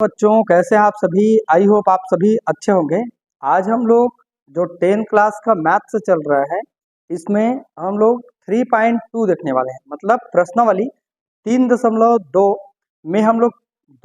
बच्चों, कैसे हैं आप सभी। आई होप आप सभी अच्छे होंगे। आज हम लोग जो 10 क्लास का मैथ से चल रहा है, इसमें हम लोग 3.2 देखने वाले हैं, मतलब प्रश्नावली 3.2 में हम लोग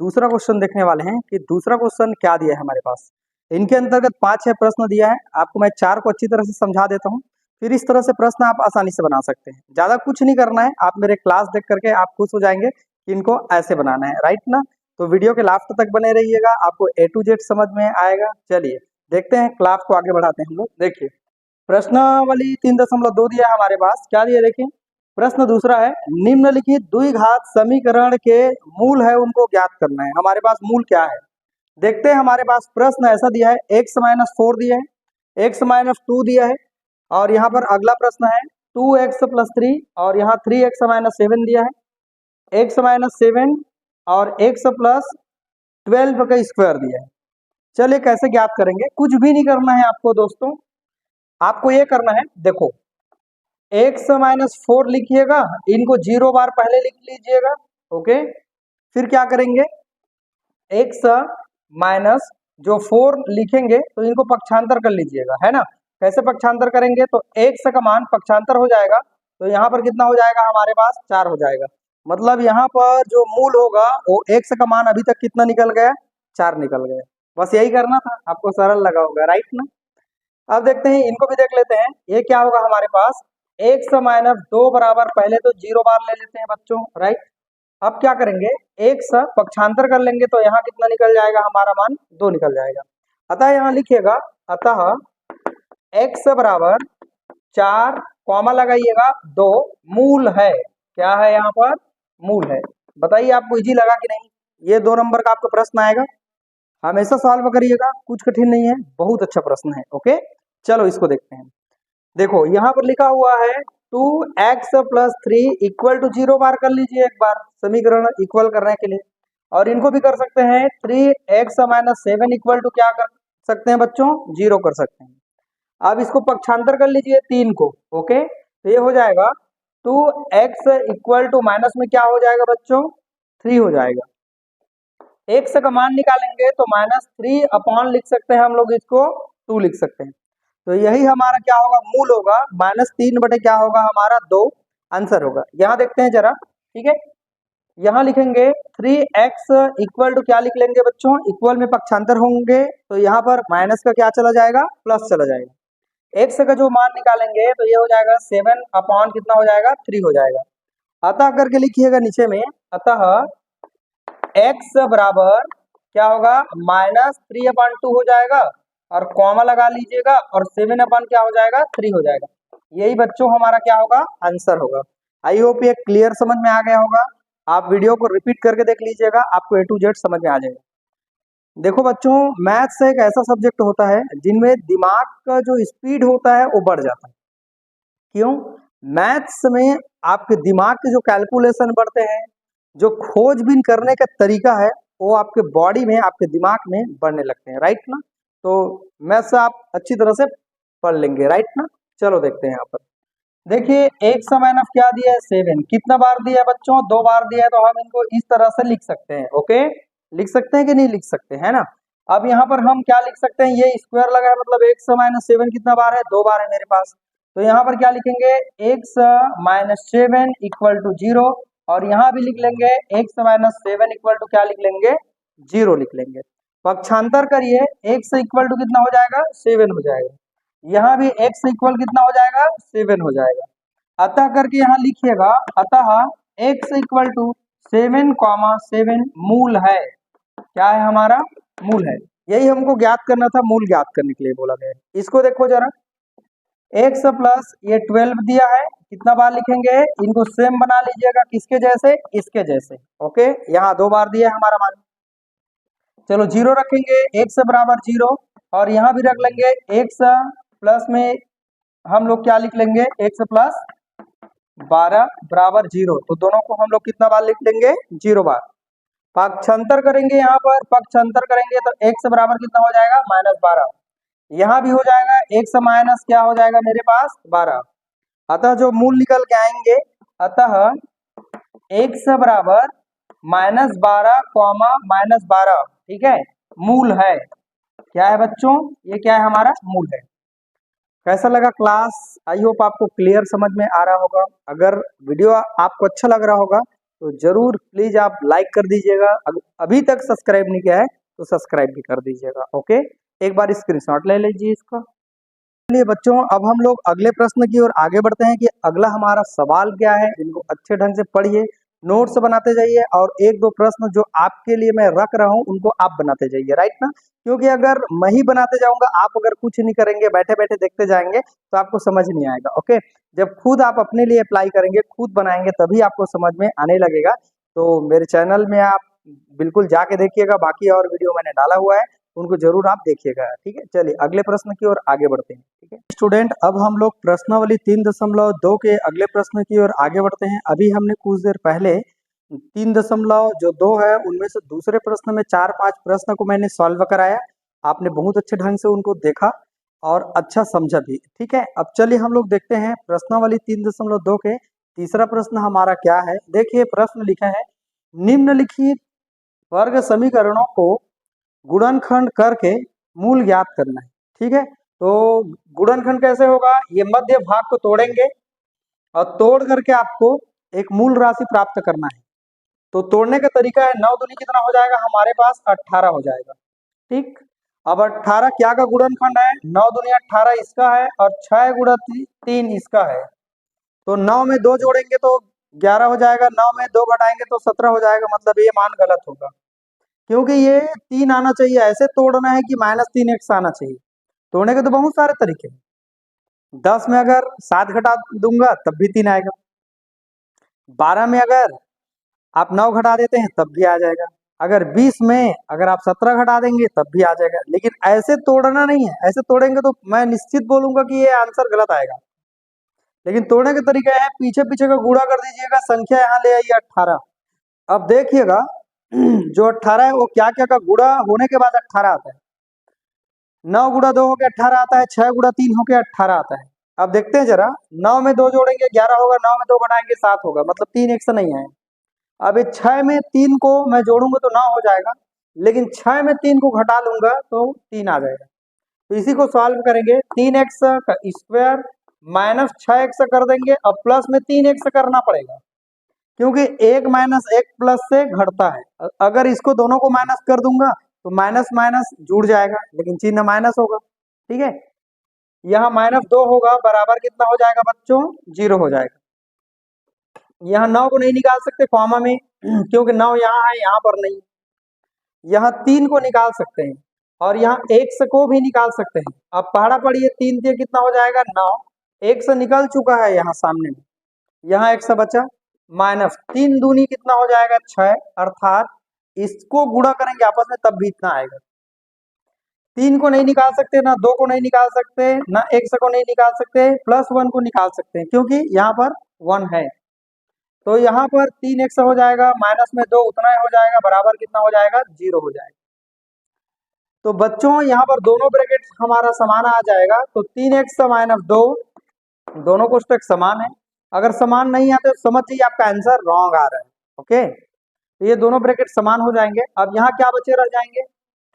दूसरा क्वेश्चन देखने वाले हैं कि दूसरा क्वेश्चन क्या दिया है हमारे पास। इनके अंतर्गत 5-6 प्रश्न दिया है। आपको मैं 4 को अच्छी तरह से समझा देता हूँ, फिर इस तरह से प्रश्न आप आसानी से बना सकते हैं। ज़्यादा कुछ नहीं करना है, आप मेरे क्लास देख करके आप खुश हो जाएंगे कि इनको ऐसे बनाना है, राइट ना। तो वीडियो के लास्ट तक बने रहिएगा, आपको A to Z समझ में आएगा। चलिए देखते हैं, क्लास को आगे बढ़ाते हैं हम लोग। देखिए प्रश्नावली 3.2 दिया है हमारे पास। क्या दिया देखिए, प्रश्न दूसरा है, निम्नलिखित द्विघात समीकरण के मूल है उनको ज्ञात करना है। हमारे पास मूल क्या है देखते हैं। हमारे पास प्रश्न ऐसा दिया है, x-4 दिया है, x-2 दिया है, और यहाँ पर अगला प्रश्न है 2x+3 और यहाँ 3x-7 दिया है, x-7 और x+12 का स्क्वायर दिया है। चलिए कैसे ज्ञात करेंगे, कुछ भी नहीं करना है आपको दोस्तों। आपको ये करना है, देखो x-4 लिखिएगा, इनको 0 बार पहले लिख लीजिएगा, ओके। फिर क्या करेंगे, x माइनस जो 4 लिखेंगे तो इनको पक्षांतर कर लीजिएगा, है ना। कैसे पक्षांतर करेंगे, तो x का मान पक्षांतर हो जाएगा, तो यहाँ पर कितना हो जाएगा हमारे पास 4 हो जाएगा। मतलब यहाँ पर जो मूल होगा वो x का मान अभी तक कितना निकल गया, 4 निकल गया। बस यही करना था, आपको सरल लगा होगा, राइट ना। अब देखते हैं, इनको भी देख लेते हैं। ये क्या होगा हमारे पास, x-2 बराबर, पहले तो 0 बार ले लेते हैं बच्चों, राइट। अब क्या करेंगे, x पक्षांतर कर लेंगे तो यहाँ कितना निकल जाएगा हमारा मान, 2 निकल जाएगा। अतः यहाँ लिखिएगा, अतः x बराबर 4 कॉमा लगाइएगा 2 मूल है। क्या है यहाँ पर, मूल है। बताइए आपको इजी लगा कि नहीं। ये 2 नंबर का आपका प्रश्न आएगा, हमेशा सॉल्व करिएगा, कुछ कठिन नहीं है, बहुत अच्छा प्रश्न है, ओके। चलो इसको देखते हैं। देखो यहाँ पर लिखा हुआ है 2x+3 इक्वल टू 0 बार कर लीजिए एक बार, समीकरण इक्वल करने के लिए। और इनको भी कर सकते हैं 3x-7 इक्वल टू क्या कर सकते हैं बच्चों, 0 कर सकते हैं। अब इसको पक्षांतर कर लीजिए 3 को, ओके। तो ये हो जाएगा 2x इक्वल टू माइनस में क्या हो जाएगा बच्चों, 3 हो जाएगा। x का मान निकालेंगे तो -3 अपॉन लिख सकते हैं हम लोग, इसको 2 लिख सकते हैं। तो यही हमारा क्या होगा, मूल होगा। -3 बटे क्या होगा हमारा, 2 आंसर होगा। यहाँ देखते हैं जरा, ठीक है। यहाँ लिखेंगे 3x इक्वल टू क्या लिख लेंगे बच्चों, इक्वल में पक्षांतर होंगे तो यहाँ पर माइनस का क्या चला जाएगा, प्लस चला जाएगा। x का जो मान निकालेंगे तो ये हो जाएगा 7 अपॉन कितना हो जाएगा, 3 हो जाएगा। अतः करके लिखिएगा नीचे में, अतः x बराबर क्या होगा, -3/2 हो जाएगा, और कॉमा लगा लीजिएगा, और 7 क्या हो जाएगा, 3 हो जाएगा। यही बच्चों हमारा क्या होगा, आंसर होगा। आई होप ये क्लियर समझ में आ गया होगा। आप वीडियो को रिपीट करके देख लीजिएगा, आपको A to Z समझ में आ जाएगा। देखो बच्चों, मैथ्स एक ऐसा सब्जेक्ट होता है जिनमें दिमाग का जो स्पीड होता है वो बढ़ जाता है। क्यों, मैथ्स में आपके दिमाग के जो कैलकुलेशन बढ़ते हैं, जो खोजबीन करने का तरीका है, वो आपके बॉडी में, आपके दिमाग में बढ़ने लगते हैं, राइट ना। तो मैथ्स आप अच्छी तरह से पढ़ लेंगे, राइट ना। चलो देखते हैं यहाँ पर। देखिए एक समय न क्या दिया है, 7 कितना बार दिया है बच्चों, 2 बार दिया है, तो हम इनको इस तरह से लिख सकते हैं, ओके। लिख सकते हैं कि नहीं लिख सकते, है ना। अब यहाँ पर हम क्या लिख सकते हैं, ये स्क्वायर लगा है, मतलब x-7 कितना बार है, 2 बार है मेरे पास। तो यहाँ पर क्या लिखेंगे, x-7 इक्वल टू 0, और यहाँ भी लिख लेंगे x-7 इक्वल टू क्या लिख लेंगे, 0 लिख लेंगे। पक्षांतर करिए, x इक्वल टू कितना हो जाएगा, 7 हो जाएगा। यहाँ भी x इक्वल कितना हो जाएगा, 7 हो जाएगा। अतः करके यहाँ लिखिएगा, अतः x इक्वल टू 7,7 मूल है। क्या है हमारा, मूल है। यही हमको ज्ञात करना था, मूल ज्ञात करने के लिए बोला गया है। इसको देखो जरा, x प्लस ये 12 दिया है, कितना बार लिखेंगे, इनको सेम बना लीजिएगा, किसके जैसे, इसके जैसे, ओके। यहाँ 2 बार दिया है हमारा मान, चलो 0 रखेंगे, x बराबर 0, और यहाँ भी रख लेंगे x प्लस में हम लोग क्या लिख लेंगे, x प्लस 12 बराबर 0। तो दोनों को हम लोग कितना बार लिख लेंगे, 0 बार। पक्षांतर करेंगे, यहाँ पर पक्षांतर करेंगे तो x बराबर कितना हो जाएगा, -12। यहाँ भी हो जाएगा x माइनस क्या हो जाएगा मेरे पास, 12। अतः जो मूल निकल के आएंगे, अतः x बराबर -12, -12 ठीक है, मूल है। क्या है बच्चों, ये क्या है, हमारा मूल है। कैसा लगा क्लास? आई होप आपको क्लियर समझ में आ रहा होगा। अगर वीडियो आपको अच्छा लग रहा होगा तो जरूर प्लीज आप लाइक कर दीजिएगा। अभी तक सब्सक्राइब नहीं किया है तो सब्सक्राइब भी कर दीजिएगा। ओके, एक बार स्क्रीनशॉट ले लीजिए इसका। चलिए बच्चों, अब हम लोग अगले प्रश्न की ओर आगे बढ़ते हैं कि अगला हमारा सवाल क्या है। इनको अच्छे ढंग से पढ़िए, नोट्स बनाते जाइए और एक दो प्रश्न जो आपके लिए मैं रख रहा हूं उनको आप बनाते जाइए, राइट ना। क्योंकि अगर मैं ही बनाते जाऊंगा, आप अगर कुछ नहीं करेंगे, बैठे बैठे देखते जाएंगे तो आपको समझ नहीं आएगा। ओके, जब खुद आप अपने लिए अप्लाई करेंगे, खुद बनाएंगे, तभी आपको समझ में आने लगेगा। तो मेरे चैनल में आप बिल्कुल जाके देखिएगा, बाकी और वीडियो मैंने डाला हुआ है, उनको जरूर आप देखिएगा। ठीक है, चलिए अगले प्रश्न की ओर आगे बढ़ते हैं। ठीक है स्टूडेंट, अब हम लोग प्रश्नावली 3.2 के अगले प्रश्न की ओर आगे बढ़ते हैं। अभी हमने कुछ देर पहले 3.2 है उनमें से दूसरे प्रश्न में 4-5 प्रश्न को मैंने सॉल्व कराया। आपने बहुत अच्छे ढंग से उनको देखा और अच्छा समझा भी। ठीक है, अब चलिए हम लोग देखते हैं प्रश्नावली 3.2 के तीसरा प्रश्न हमारा क्या है। देखिए प्रश्न लिखा है, निम्नलिखित वर्ग समीकरणों को गुणनखंड करके मूल ज्ञात करना है। ठीक है, तो गुणनखंड कैसे होगा, ये मध्य भाग को तोड़ेंगे और तोड़ करके आपको एक मूल राशि प्राप्त करना है। तो तोड़ने का तरीका है, 9 दूनी कितना हो जाएगा हमारे पास, 18 हो जाएगा। ठीक, अब 18 क्या का गुणनखंड है, 9 दूनी 18 इसका है और 6 गुणा 3 इसका है। तो 9 में 2 जोड़ेंगे तो 11 हो जाएगा, 9 में 2 घटाएंगे तो 17 हो जाएगा। मतलब ये मान गलत होगा, क्योंकि ये 3 आना चाहिए। ऐसे तोड़ना है कि -3x आना चाहिए। तोड़ने के तो बहुत सारे तरीके हैं। 10 में अगर 7 घटा दूंगा तब भी 3 आएगा। 12 में अगर आप 9 घटा देते हैं तब भी आ जाएगा। अगर 20 में अगर आप 17 घटा देंगे तब भी आ जाएगा। लेकिन ऐसे तोड़ना नहीं है, ऐसे तोड़ेंगे तो मैं निश्चित बोलूंगा कि ये आंसर गलत आएगा। लेकिन तोड़ने का तरीका है, पीछे पीछे का गुणा कर दीजिएगा, संख्या यहाँ ले आइए 18। अब देखिएगा जो 18 है वो क्या क्या का गुणा होने के बाद 18 आता है। 9 गुणा 2 होकर 18 आता है, 6 गुणा 3 होकर 18 आता है। अब देखते हैं जरा, 9 में 2 जोड़ेंगे 11 होगा, 9 में 2 घटाएंगे 7 होगा, मतलब 3 एक से नहीं है। अब ये 6 में 3 को मैं जोड़ूंगा तो 9 हो जाएगा, लेकिन 6 में 3 को घटा लूंगा तो 3 आ जाएगा। तो इसी को सॉल्व करेंगे, 3x का स्क्वायर माइनस 6x कर देंगे, अब प्लस में 3x करना पड़ेगा, क्योंकि 1 माइनस 1 प्लस से घटता है। अगर इसको दोनों को माइनस कर दूंगा तो माइनस माइनस जुड़ जाएगा, लेकिन चिन्ह माइनस होगा। ठीक है, यहाँ -2 होगा, बराबर कितना हो जाएगा बच्चों, 0 हो जाएगा। यहाँ 9 को नहीं निकाल सकते कॉमा में, क्योंकि 9 यहाँ है, यहाँ पर नहीं। यहाँ 3 को निकाल सकते हैं और यहाँ x को भी निकाल सकते हैं। अब पहाड़ा पढ़िए, 3 से कितना हो जाएगा 9, x निकल चुका है यहाँ सामने में, यहाँ x बचा, माइनस 3 दूनी कितना हो जाएगा 6, अर्थात इसको गुणा करेंगे आपस में तब भी इतना आएगा। 3 को नहीं निकाल सकते, ना 2 को नहीं निकाल सकते, ना x को नहीं निकाल सकते, +1 को निकाल सकते हैं क्योंकि यहाँ पर 1 है। तो यहाँ पर 3x हो जाएगा, माइनस में 2 उतना ही हो जाएगा, बराबर कितना हो जाएगा, 0 हो जाएगा। तो बच्चों यहाँ पर दोनों ब्रैकेट हमारा समान आ जाएगा, तो 3x - 2 दोनों कोष्टक समान है। अगर समान नहीं आते तो समझ जाइए आपका आंसर रॉन्ग आ रहा है। ओके, तो ये दोनों ब्रैकेट समान हो जाएंगे। अब यहाँ क्या बचे रह जाएंगे,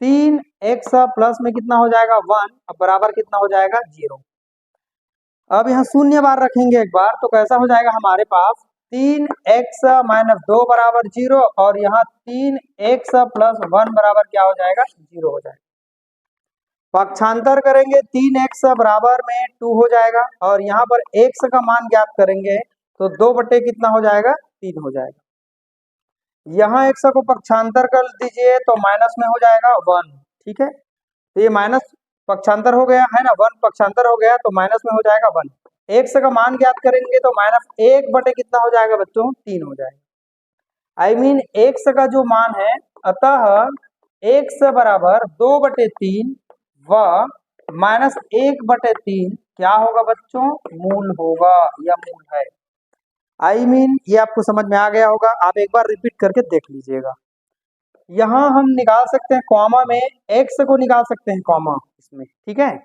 3x प्लस में कितना हो जाएगा 1, अब बराबर कितना हो जाएगा 0। अब यहाँ शून्य बार रखेंगे एक बार, तो कैसा हो जाएगा हमारे पास, 3x - 2 बराबर 0 और यहाँ 3x + 1 बराबर क्या हो जाएगा, 0 हो जाएगा। पक्षांतर करेंगे, 3x बराबर में 2 हो जाएगा और यहाँ पर x का मान ज्ञात करेंगे तो 2 बटे कितना हो जाएगा, 3 हो जाएगा। यहाँ x को पक्षांतर कर दीजिए तो माइनस में हो जाएगा 1। ठीक है, तो ये माइनस पक्षांतर हो गया है ना, 1 पक्षांतर हो गया तो माइनस में हो जाएगा 1। x का मान ज्ञात करेंगे तो -1 बटे कितना हो जाएगा बच्चों, 3 हो जाएगा। I mean x का जो मान है, अतः x बराबर 2 बटे 3 व -1 बटे 3 क्या होगा बच्चों, मूल होगा या मूल है। I mean ये आपको समझ में आ गया होगा, आप एक बार रिपीट करके देख लीजिएगा। यहाँ हम निकाल सकते हैं कॉमा में, x को निकाल सकते हैं कॉमा इसमें। ठीक है,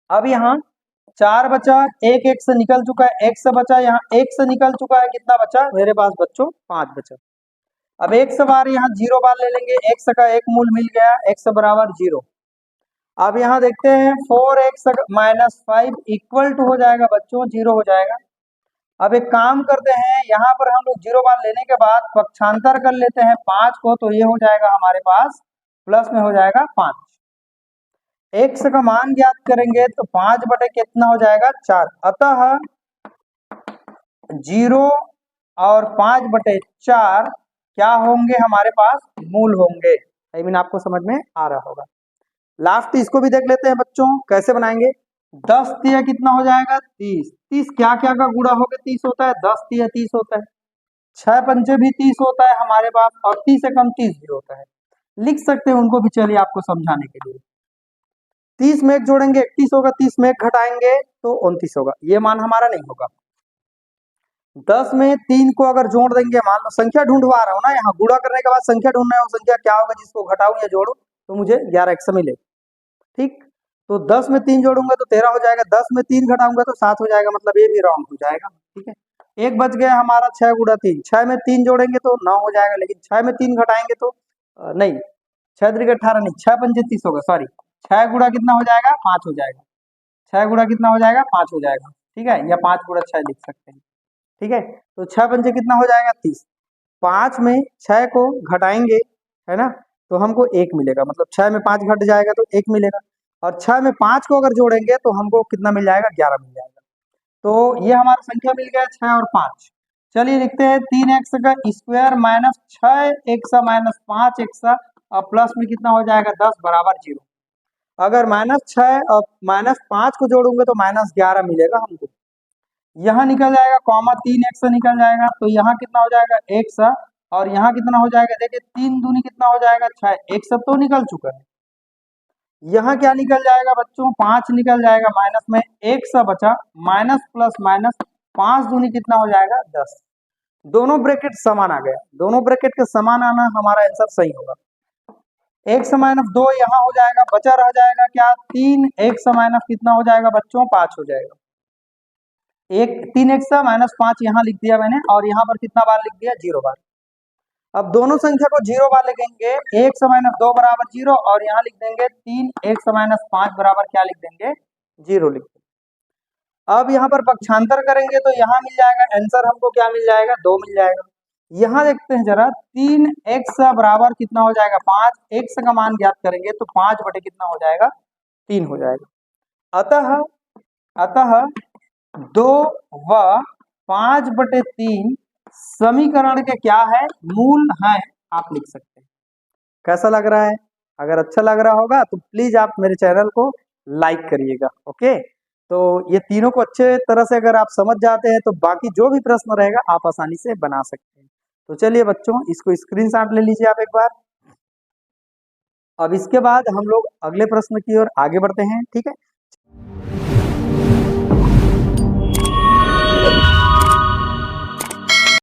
अब यहाँ 4 बचा, एक x निकल चुका है, x बचा, यहाँ x निकल चुका है, कितना बचा मेरे पास बच्चों, 5 बचा। अब x बार यहाँ 0 बार ले लेंगे, x का एक मूल मिल गया, x बराबर 0। अब यहाँ देखते हैं 4x माइनस 5 इक्वल टू हो जाएगा बच्चों 0 हो जाएगा। अब एक काम करते हैं, यहाँ पर हम लोग 0 बार लेने के बाद पक्षांतर कर लेते हैं 5 को, तो ये हो जाएगा हमारे पास प्लस में हो जाएगा 5। x का मान ज्ञात करेंगे तो 5 बटे कितना हो जाएगा 4, अतः 0 और 5 बटे 4 क्या होंगे हमारे पास, मूल होंगे। आई मीन आपको समझ में आ रहा होगा। लास्ट इसको भी देख लेते हैं बच्चों, कैसे बनाएंगे। 10 तिया कितना हो जाएगा 30, 30 क्या क्या का गुणा होकर 30 होता है, 10 तिया 30 होता है, 6 पंचे भी 30 होता है हमारे पास, और 30 से कम 30 भी होता है, लिख सकते हैं उनको भी, चलिए आपको समझाने के लिए। 30 में एक जोड़ेंगे 31 होगा, 30 में एक घटाएंगे तो 29 होगा, ये मान हमारा नहीं होगा। 10 में 3 को अगर जोड़ देंगे, मान लो संख्या ढूंढवा रहा हूँ ना, यहाँ गुणा करने के बाद संख्या ढूंढना है, वो संख्या क्या होगा जिसको घटाऊं या जोड़ू तो मुझे 11x मिले, ठीक। तो 10 में 3 जोड़ूंगा तो 13 हो जाएगा, 10 में 3 घटाऊंगा तो 7 हो जाएगा, मतलब ये भी राउंड हो जाएगा, ठीक है। एक बच गया हमारा 6 गुणा 3, 6 में 3 जोड़ेंगे तो 9 हो जाएगा, लेकिन 6 में 3 घटाएंगे तो नहीं, 6 3 18 नहीं, 6 पंचे 30 होगा, सॉरी 6 गुणा कितना हो जाएगा 5 हो जाएगा, 6 गुणा कितना हो जाएगा 5 हो जाएगा, ठीक है, या 5 गुणा 6 लिख सकते हैं, ठीक है। तो 6 पंचे कितना हो जाएगा 30, 5 में 6 को घटाएंगे है ना, तो हमको 1 मिलेगा, मतलब 6 में 5 घट जाएगा तो 1 मिलेगा, और 6 में 5 को अगर जोड़ेंगे तो हमको कितना मिल जाएगा 11 मिल जाएगा। तो ये हमारा संख्या मिल गया 6 और 5। चलिए लिखते हैं 3x का square minus 6x minus 5x और प्लस में कितना हो जाएगा 10 बराबर 0। अगर -6 और -5 को जोड़ूंगे तो -11 मिलेगा हमको, यहाँ निकल जाएगा कॉमा 3x निकल जाएगा, तो यहाँ कितना हो जाएगा x, और यहाँ कितना हो जाएगा, देखिए 3 दूनी कितना हो जाएगा 6, x तो निकल चुका है, यहाँ क्या निकल जाएगा बच्चों 5 निकल जाएगा, माइनस में x बचा, माइनस प्लस माइनस 5 दूनी कितना हो जाएगा 10, दोनों ब्रैकेट समान आ गया, दोनों ब्रैकेट के समान आना हमारा आंसर सही होगा। x माइनस 2 यहाँ हो जाएगा, बचा रह जाएगा क्या 3, x माइनस कितना हो जाएगा बच्चों 5 हो जाएगा, 3x माइनस 5 यहाँ लिख दिया मैंने, और यहाँ पर कितना बार लिख दिया 0 बार। अब दोनों संख्या को 0 बार लिखेंगे, x माइनस 2 बराबर 0, और यहाँ लिख देंगे 3x माइनस 5 बराबर क्या लिख देंगे 0 लिख देंगे। अब यहाँ पर पक्षांतर करेंगे तो यहाँ मिल जाएगा आंसर हमको क्या मिल जाएगा 2 मिल जाएगा। यहाँ देखते हैं जरा, 3x बराबर कितना हो जाएगा 5, x का मान ज्ञात करेंगे तो 5 बटे कितना हो जाएगा 3 हो जाएगा, अतः 2 व 5 बटे 3 समीकरण के क्या है मूल है, आप लिख सकते हैं। कैसा लग रहा है, अगर अच्छा लग रहा होगा तो प्लीज आप मेरे चैनल को लाइक करिएगा, ओके। तो ये तीनों को अच्छे तरह से अगर आप समझ जाते हैं तो बाकी जो भी प्रश्न रहेगा आप आसानी से बना सकते हैं। तो चलिए बच्चों, इसको स्क्रीनशॉट ले लीजिए आप एक बार। अब इसके बाद हम लोग अगले प्रश्न की ओर आगे बढ़ते हैं, ठीक है।